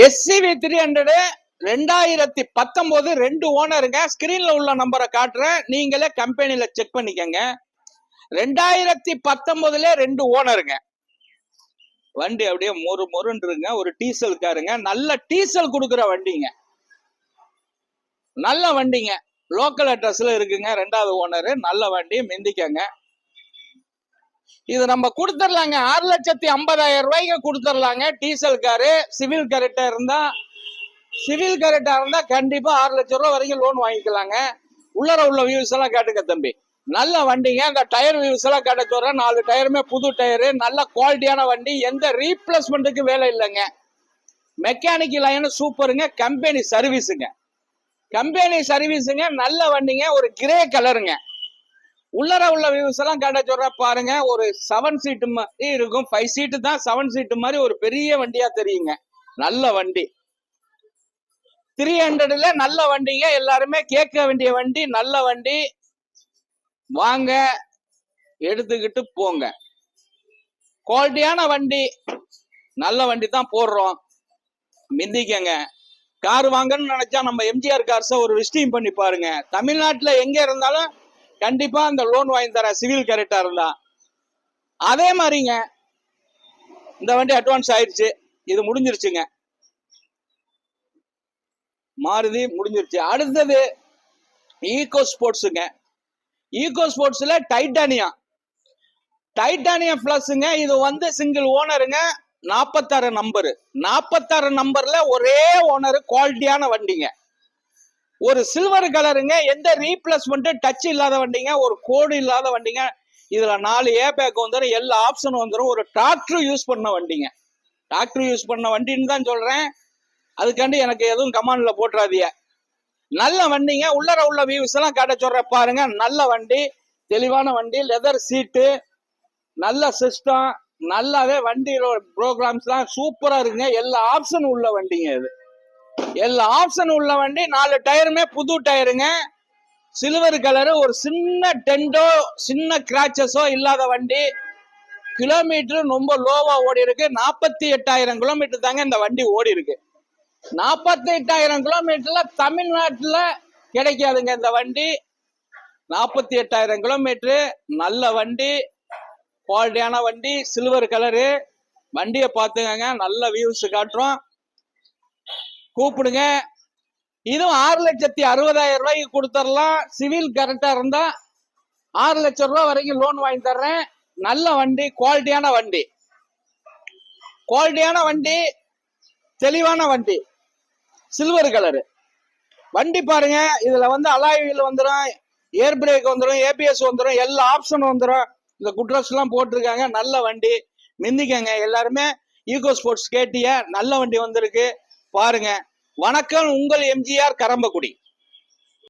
SCV 300 2019 2 ஓனருங்க. ஸ்கிரீன்ல உள்ள நம்பரை காட்டுறேன், நீங்களே கம்பெனில செக் பண்ணிக்கங்க. 2019 2 ஓனருங்க. வண்டி அப்படியே மொருன்னு ஒரு டீசல் காருங்க. நல்ல டீசல் கொடுக்குற வண்டிங்க, நல்ல வண்டிங்க. லோக்கல் அட்ரஸ்ல இருக்குங்க. 2வது ஓனரு, நல்ல வண்டி. மிந்திக்கங்க. இது நம்ம கொடுத்துடலாங்க. 6,50,000 ரூபாய்க்கு கொடுத்துடலாங்க. Diesel car. சிவில் கரெக்டா இருந்தா கண்டிப்பா 6 லட்சம் ரூபாய் வரைக்கும் லோன் வாங்கிக்கலாங்க. உள்ளர உள்ள வியூஸ் எல்லாம் காட்டுங்க தம்பி. நல்ல வண்டிங்க. இந்த டயர் வியூஸ் எல்லாம் காட்ட சொல்றேன். 4 டயருமே புது டயரு, நல்ல குவாலிட்டியான வண்டி. எந்த ரீப்ளேஸ்மெண்ட்டுக்கு வேலை இல்லைங்க. மெக்கானிக்கல் லைன் சூப்பருங்க. கம்பெனி சர்வீஸுங்க, நல்ல வண்டிங்க. ஒரு கிரே கலருங்க. உள்ளர உள்ள வியூஸ் எல்லாம் காட்ட சொல்ற பாருங்க. ஒரு 7 சீட்டு மாதிரி இருக்கும். 5 சீட்டு தான், 7 சீட்டு மாதிரி ஒரு பெரிய வண்டியா தெரியுங்க. நல்ல வண்டி. 300ல நல்ல வண்டிங்க. எல்லாருமே கேட்க வேண்டிய வண்டி, நல்ல வண்டி. வாங்க, எடுத்துக்கிட்டு போங்க. குவாலிட்டியான வண்டி, நல்ல வண்டி தான் போடுறோம். மிந்திக்கங்க. கார் வாங்கன்னு நினைச்சா நம்ம எம்ஜிஆர் கார்ஸை ஒரு விசிட்டிங் பண்ணி பாருங்க. தமிழ்நாட்டுல எங்க இருந்தாலும் கண்டிப்பா அந்த லோன் வாங்கி தர, சிவில் கரெக்டா இருந்தா. அதே மாதிரிங்க இந்த வண்டி அட்வான்ஸ் ஆயிடுச்சு. இது முடிஞ்சிருச்சுங்க. மாருதி முடிஞ்சிருச்சு. அடுத்தது ஈகோ ஸ்போர்ட்ஸுங்க. ஈகோ ஸ்போர்ட்ஸ்ல டைட்டானியா பிளஸ்ங்க. இது வந்து சிங்கிள் ஓனருங்க. 46 நம்பரு. 46 நம்பர்ல ஒரே ஓனர். குவாலிட்டியான வண்டிங்க. ஒரு சில்வர் கலருங்க. எந்த ரீப்ளேஸ்மெண்ட் டச் இல்லாத வண்டிங்க. ஒரு கோடு இல்லாத வண்டிங்க. இதுல 4 ஏ பேக் வந்துடும், எல்லா ஆப்ஷனும் வந்துடும். ஒரு டிராக்டர் யூஸ் பண்ண வண்டிங்க. டிராக்டர் யூஸ் பண்ண வண்டின்னு தான் சொல்றேன். அதுக்காண்டி எனக்கு எதுவும் கமாண்ட்ல போட்டுறாதீங்க. நல்ல வண்டிங்க. உள்ளர உள்ள வியூஸ் எல்லாம் காட்ட சொல்ற பாருங்க. நல்ல வண்டி, தெளிவான வண்டி. லெதர் சீட்டு, நல்ல சிஸ்டம், நல்லாவே வண்டியோட ப்ரோக்ராம்ஸ் எல்லாம் சூப்பரா இருக்குங்க. எல்லா ஆப்ஷன் உள்ள வண்டிங்க. இது எல்லா ஆப்ஷன் உள்ள வண்டி. 4 டயருமே புது டயருங்க. Silver colour. ஒரு சின்ன டெண்டோ சின்ன கிராச்சஸோ இல்லாத வண்டி. கிலோமீட்டர் ரொம்ப லோவா ஓடி இருக்கு. 48,000 கிலோமீட்டர் தாங்க இந்த வண்டி ஓடி இருக்கு. 48,000 கிலோமீட்டர்ல தமிழ்நாட்டுல கிடைக்காதுங்க இந்த வண்டி. 48,000 கிலோமீட்டர். நல்ல வண்டி, குவாலிட்டியான வண்டி, சில்வர் கலரு. வண்டியை பார்த்துக்கங்க. நல்ல வியூஸ் காட்டுறோம். கூப்பிடுங்க. இதுவும் 6,60,000 ரூபாய்க்கு கொடுத்துடலாம். சிவில் கரெக்டா இருந்தா 6 லட்சம் ரூபாய் வரைக்கும் லோன் வாங்கி தர்றேன். நல்ல வண்டி, குவாலிட்டியான வண்டி, தெளிவான வண்டி, சில்வர் கலரு வண்டி பாருங்க. இதுல வந்து அலாய் வீல் வந்துடும், ஏர் பிரேக் வந்துடும், ஏபிஎஸ் வந்துடும், எல்லா ஆப்ஷனும் வந்துடும். இந்த குட்ரஸ் எல்லாம் போட்டிருக்காங்க. நல்ல வண்டி. மிந்திக்கங்க. எல்லாருமே ஈகோ ஸ்போர்ட்ஸ் கேட்டிய நல்ல வண்டி வந்திருக்கு பாருங்க. வணக்கம், உங்கள் எம்ஜிஆர் கரம்பக்குடி.